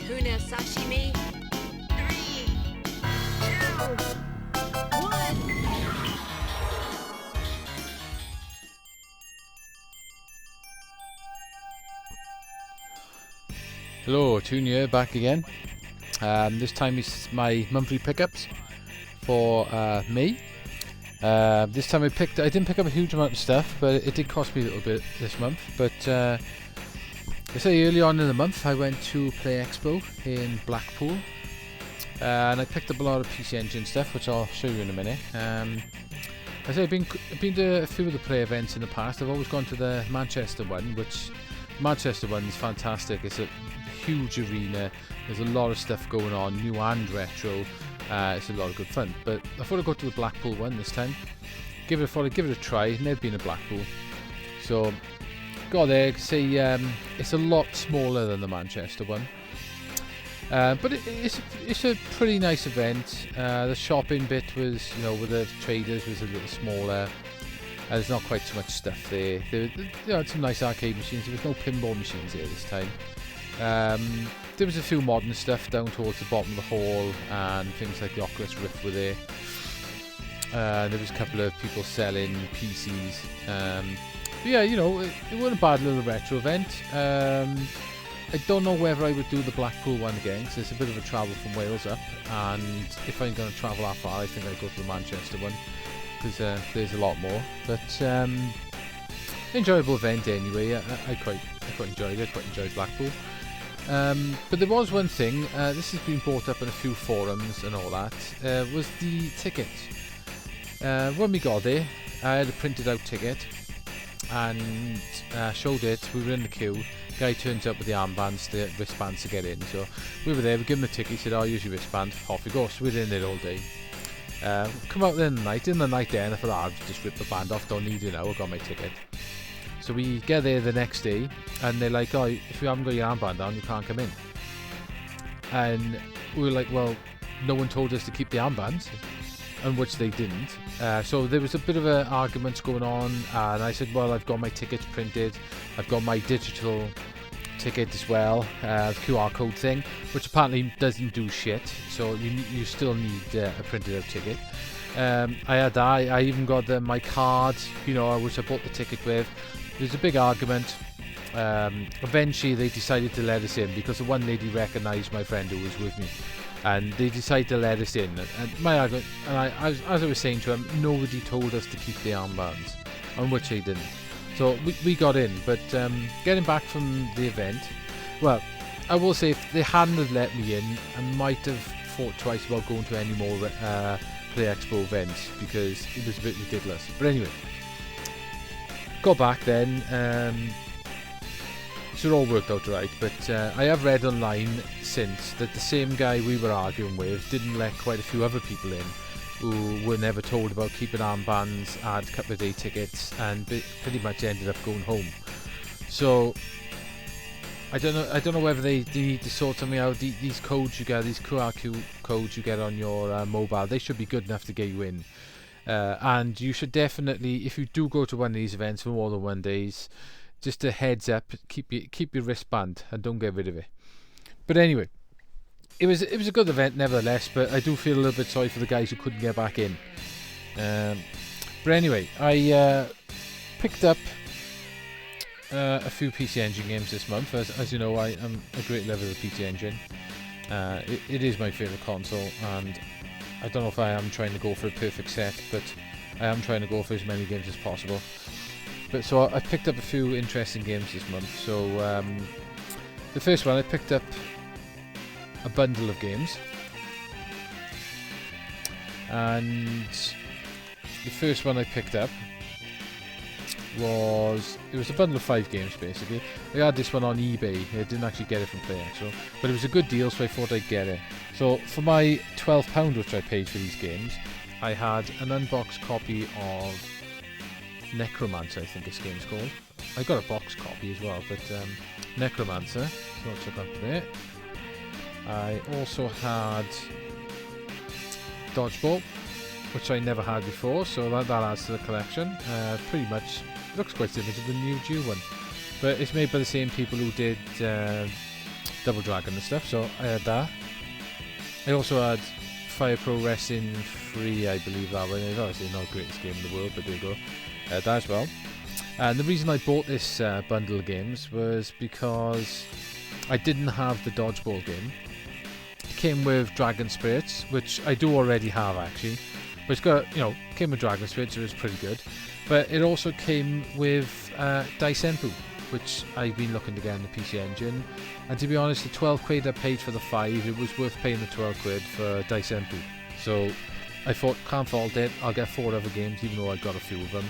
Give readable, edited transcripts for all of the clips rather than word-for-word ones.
tuna sashimi. 3, 2, 1. Hello, Tune here, back again. This time it's my monthly pickups for May. This time I didn't pick up a huge amount of stuff, but it did cost me a little bit this month. But I say early on in the month I went to play Expo in Blackpool, and I picked up a lot of PC Engine stuff, which I'll show you in a minute. I say I've been to a few of the play events in the past. I've always gone to the Manchester one, which Manchester one is fantastic. It's a huge arena. There's a lot of stuff going on, new and retro. It's a lot of good fun. But I thought I'd go to the Blackpool one this time. Give it a try. Never been to Blackpool, so got there. See, it's a lot smaller than the Manchester one, but it's a pretty nice event. The shopping bit was, with the traders, was a little smaller. There's not quite so much stuff there. They had some nice arcade machines. There was no pinball machines there this time. There was a few modern stuff down towards the bottom of the hall, and things like the Oculus Rift were there. There was a couple of people selling PCs. But yeah, it wasn't a bad little retro event. I don't know whether I would do the Blackpool one again, because it's a bit of a travel from Wales up, and if I'm going to travel that far, I think I'd go to the Manchester one, because there's a lot more. But enjoyable event anyway. I quite enjoyed it. I quite enjoyed Blackpool. But there was one thing, this has been brought up in a few forums and all that, was the ticket. When we got there, I had a printed out ticket and showed it. We were in the queue. Guy turns up with the armbands, the wristbands to get in. So we were there, we give him the ticket, he said, "Oh, use your wristband," off we go. So we're in there all day. Come out in the night there, and I thought, I'll just rip the band off, don't need it now, I got my ticket. So we get there the next day, and they're like, "Oh, if you haven't got your armband on, you can't come in." And we were like, "Well, no one told us to keep the armbands," and which they didn't. So there was a bit of an argument going on, and I said, "Well, I've got my tickets printed, I've got my digital ticket as well, QR code thing, which apparently doesn't do shit. So you still need a printed out ticket." I had that. I even got my card, which I bought the ticket with. There's a big argument. Eventually they decided to let us in, because the one lady recognised my friend who was with me, and they decided to let us in. And my argument, and as I was saying to him, nobody told us to keep the armbands, on which they didn't. So we got in. But getting back from the event, well, I will say, if they hadn't have let me in, I might have thought twice about going to any more Play Expo events, because it was a bit ridiculous. But anyway, got back then. So it all worked out right. But I have read online since that the same guy we were arguing with didn't let quite a few other people in who were never told about keeping armbands, had a couple of day tickets, and pretty much ended up going home. So I don't know whether they need to sort something out. These codes you get, these QR codes you get on your mobile, they should be good enough to get you in. And you should definitely, if you do go to one of these events for more than 1 day, just a heads up, keep your wristband and don't get rid of it. But anyway, it was a good event nevertheless. But I do feel a little bit sorry for the guys who couldn't get back in. But anyway, I picked up a few PC Engine games this month. As you know, I am a great lover of the PC Engine. It is my favourite console, and I don't know if I am trying to go for a perfect set, but I am trying to go for as many games as possible. But so I picked up a few interesting games this month. So the first one, I picked up a bundle of games, and the first one I picked up was a bundle of 5 games basically. I had this one on eBay. I didn't actually get it from Play Expo, but it was a good deal, so I thought I'd get it. So for my £12 which I paid for these games, I had an unboxed copy of Necromancer, I think this game's called. I got a box copy as well, but Necromancer, so I'll check that there. I also had Dodgeball, which I never had before, so that adds to the collection. Pretty much looks quite similar to the New Jew one, but it's made by the same people who did Double Dragon and stuff, so I had that. I also had Fire Pro Wrestling 3, I believe that one. It's obviously not the greatest game in the world, but there you go. That as well. And the reason I bought this bundle of games was because I didn't have the dodgeball game. It came with Dragon Spirits, which I do already have actually. But it's got, came with Dragon Spirits, so it was pretty good. But it also came with Dice Empu, which I've been looking to get in the PC Engine. And to be honest, the 12 quid I paid for the 5, it was worth paying the 12 quid for Dice Empu. So I thought, can't fault it, I'll get 4 other games, even though I got a few of them.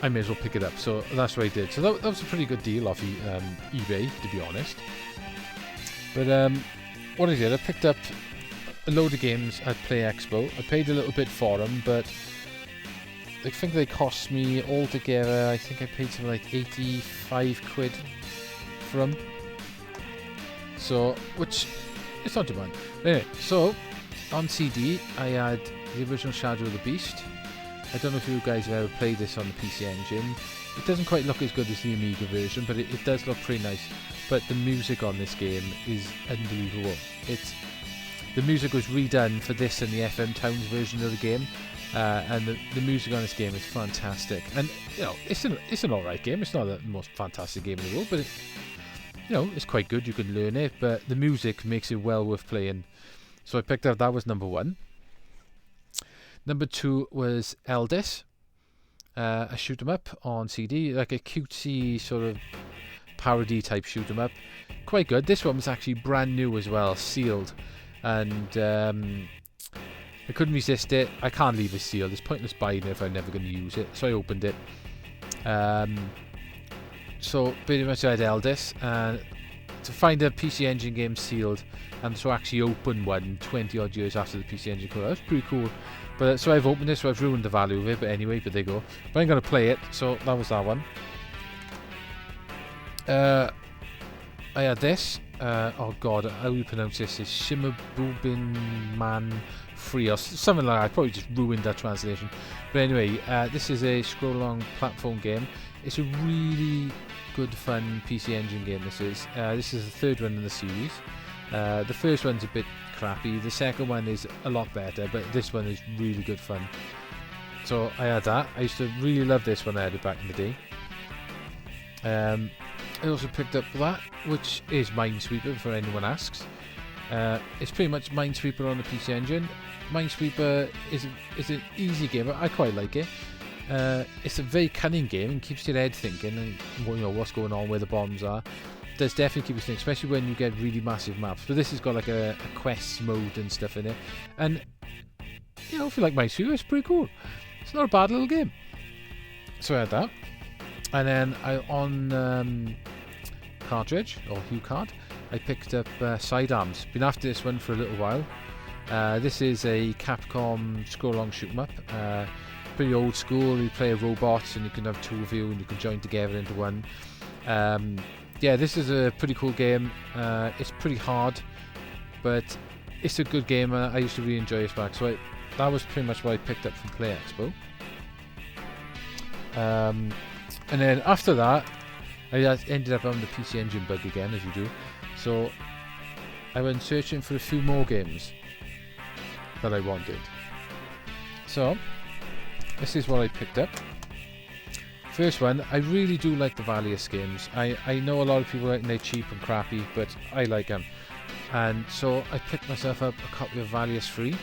I may as well pick it up, so that's what I did. So that was a pretty good deal off eBay, to be honest. But what I did, I picked up a load of games at Play Expo. I paid a little bit for them, but I think they cost me altogether, I think I paid something like 85 quid for them. So, which, it's not too bad. Anyway, so, on CD, I had the original Shadow of the Beast. I don't know if you guys have ever played this on the PC Engine. It doesn't quite look as good as the Amiga version, but it does look pretty nice. But the music on this game is unbelievable. The music was redone for this and the FM Towns version of the game, and the music on this game is fantastic. And it's an alright game. It's not the most fantastic game in the world, but it's quite good. You can learn it, but the music makes it well worth playing. So I picked up, that was number 1. Number 2 was Eldis, a shoot 'em up on CD, like a cutesy sort of parody type shoot 'em up. Quite good. This one was actually brand new as well, sealed, and I couldn't resist it. I can't leave it sealed. It's pointless buying it if I'm never going to use it. So I opened it. So pretty much I had Eldis, and to find a PC Engine game sealed and to actually open one 20 odd years after the PC Engine came out, that's pretty cool. But so I've opened this, so I've ruined the value of it, but anyway, but there you go. But I'm going to play it, so that was that one. I had this, oh god, how do you pronounce this? It's Shimabubin Man Free or something like that. I probably just ruined that translation. But anyway, this is a scroll-along platform game. It's a really good fun PC Engine game, this is. This is the 3rd one in the series. The first one's a bit crappy, the second one is a lot better, but this one is really good fun. So I had that. I used to really love this when I had it back in the day. I also picked up that, which is Minesweeper, for anyone asks. It's pretty much Minesweeper on the PC Engine. Minesweeper is an easy game, but I quite like it. It's a very cunning game and keeps your head thinking, and what's going on, where the bombs are. Does definitely keep you thinking, especially when you get really massive maps. But this has got like a quest mode and stuff in it, and if you like Minesweeper, it's pretty cool. It's not a bad little game. So I had that, and then on cartridge or Hue card, I picked up Sidearms. Been after this one for a little while. This is a Capcom scroll-along shoot 'em up. Pretty old school. You play a robot and you can have 2 of you and you can join together into one. Yeah, this is a pretty cool game. It's pretty hard, but it's a good game. I used to really enjoy it back. So that was pretty much what I picked up from Play Expo. And then after that, I ended up on the PC Engine bug again, as you do. So I went searching for a few more games that I wanted. So this is what I picked up. First one, I really do like the Valius games. I know a lot of people think they're cheap and crappy, but I like them. And so I picked myself up a copy of Valius 3.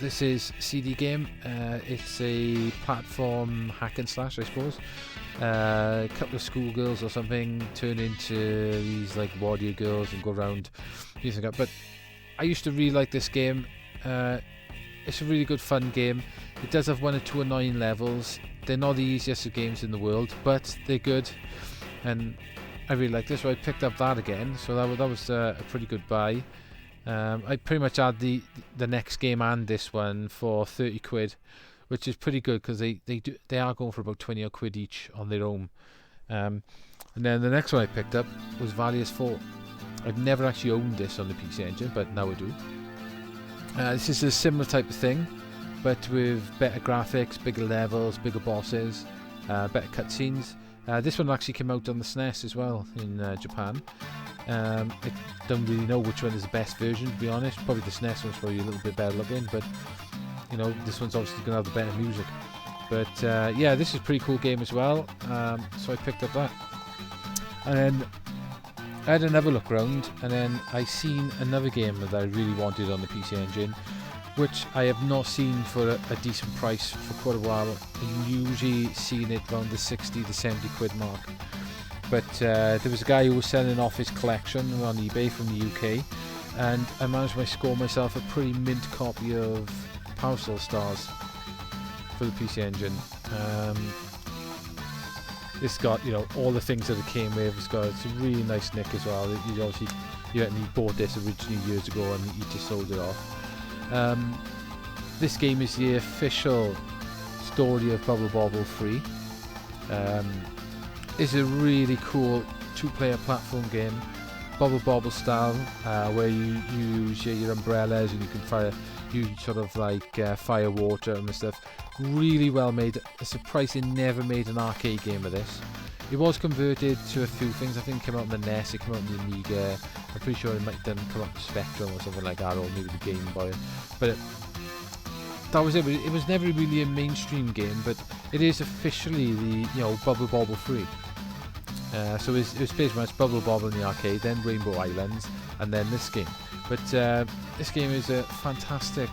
This is CD game. It's a platform hack and slash, I suppose. A couple of schoolgirls or something turn into these like warrior girls and go around using it. But I used to really like this game. It's a really good fun game. It does have 1 or 2 annoying levels. They're not the easiest of games in the world, but they're good, and I really like this. So I picked up that again. So that was a pretty good buy. I pretty much had the next game and this one for 30 quid, which is pretty good because they are going for about 20 odd quid each on their own. And then the next one I picked up was Valius 4. I've never actually owned this on the PC Engine, but now I do. This is a similar type of thing, but with better graphics, bigger levels, bigger bosses, better cutscenes. This one actually came out on the SNES as well in Japan. I don't really know which one is the best version, to be honest. Probably the SNES one's probably a little bit better looking, but you know, this one's obviously going to have the better music. But yeah, this is a pretty cool game as well, so I picked up that. And then I had another look round, and then I seen another game that I really wanted on the PC Engine, which I have not seen for a decent price for quite a while. I've usually seen it around the 60 to 70 quid mark. But there was a guy who was selling off his collection on eBay from the UK, and I managed to score myself a pretty mint copy of Power Stars for the PC Engine. It's got, you know, all the things that it came with. It's a really nice nick as well. You obviously, he bought this originally years ago and he just sold it off. This game is the official story of Bubble Bobble 3. It's a really cool two-player platform game, Bubble Bobble style, where you use your umbrellas and you can fire water and stuff. Really well made. I'm surprised they never made an arcade game of this. It was converted to a few things. I think it came out on the NES, it came out on the Amiga. I'm pretty sure it might then come up with Spectrum or something like that, or maybe the Game Boy. But that was it. It was never really a mainstream game, but it is officially the, you know, Bubble Bobble 3. So it was pretty much Bubble Bobble in the arcade, then Rainbow Islands, and then this game. But this game is a fantastic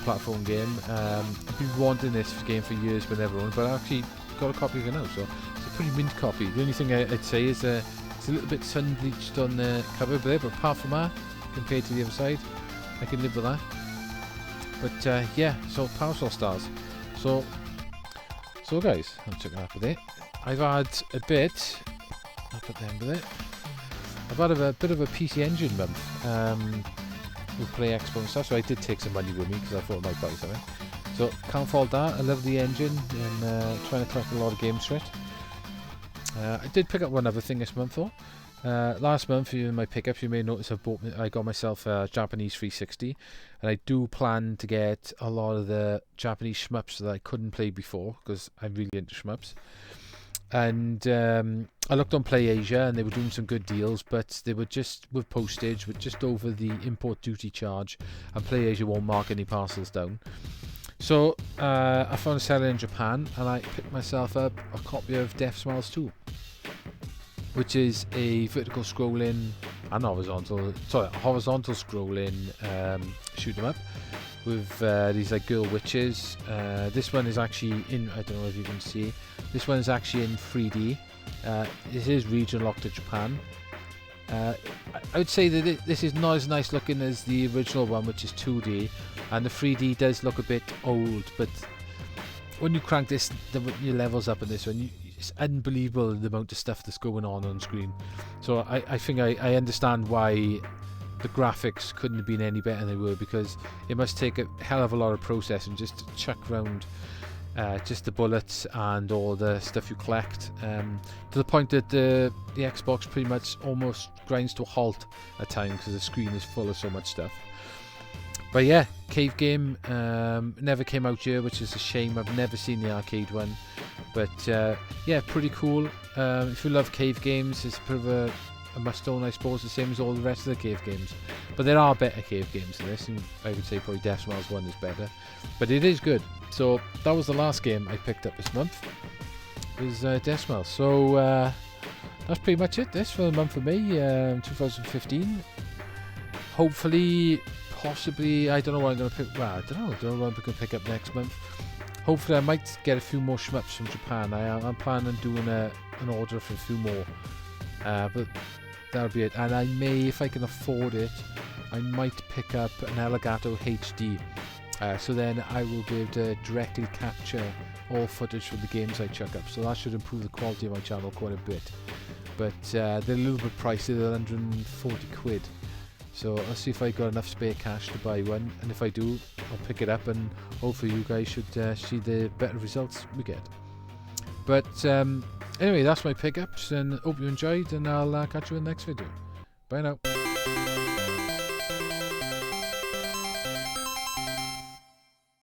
platform game. I've been wanting this game for years but never owned, but I actually got a copy of it now, so it's a pretty mint copy. The only thing I'd say is it's a little bit sun bleached on the cover there, but apart from that, compared to the other side, I can live with that. But yeah, so Power Stars. So guys, I'm checking up with it. I've had a bit. I'll put the end with it. I've had a bit of a PC Engine month with Play Expo and stuff, so I did take some money with me because I thought I might buy something. So can't fault that. I love the engine and trying to collect a lot of games for it. I did pick up one other thing this month though. Last month in my pickups you may notice I got myself a Japanese 360, and I do plan to get a lot of the Japanese shmups that I couldn't play before because I'm really into shmups. And I looked on Play Asia and they were doing some good deals, but they were just with postage, with just over the import duty charge, and Play Asia won't mark any parcels down. So I found a seller in Japan and I picked myself up a copy of Death Smiles 2, which is a vertical scrolling and horizontal scrolling shoot 'em up with these like girl witches. This one is actually in, I don't know if you can see, this one is actually in 3D. This is region locked to Japan. I would say that this is not as nice looking as the original one, which is 2D, and the 3D does look a bit old, but when you crank this, your levels up in this one, it's unbelievable the amount of stuff that's going on screen. So I think I understand why the graphics couldn't have been any better than they were, because it must take a hell of a lot of processing just to chuck around just the bullets and all the stuff you collect, to the point that the Xbox pretty much almost grinds to a halt at times because the screen is full of so much stuff. But yeah, Cave Game never came out here, which is a shame. I've never seen the arcade one, but yeah, pretty cool. If you love cave games, it's a bit of a must-own, I suppose, the same as all the rest of the cave games. But there are better cave games than this, and I would say probably Death Smiles 1 is better. But it is good. So that was the last game I picked up this month, was Death Smiles. So that's pretty much it. This for the month for me, 2015. Hopefully, possibly, I don't know what I'm going to pick. Well, I don't know what I'm going to pick up next month. Hopefully I might get a few more shmups from Japan. I'm planning on doing an order for a few more. But that'll be it. And I may, if I can afford it, I might pick up an Elgato HD. So then I will be able to directly capture all footage from the games I chuck up. So that should improve the quality of my channel quite a bit. But they're a little bit pricey, they're 140 quid. So I'll see if I got enough spare cash to buy one. And if I do, I'll pick it up, and hopefully you guys should see the better results we get. But anyway, that's my pickups, and hope you enjoyed, and I'll catch you in the next video. Bye now.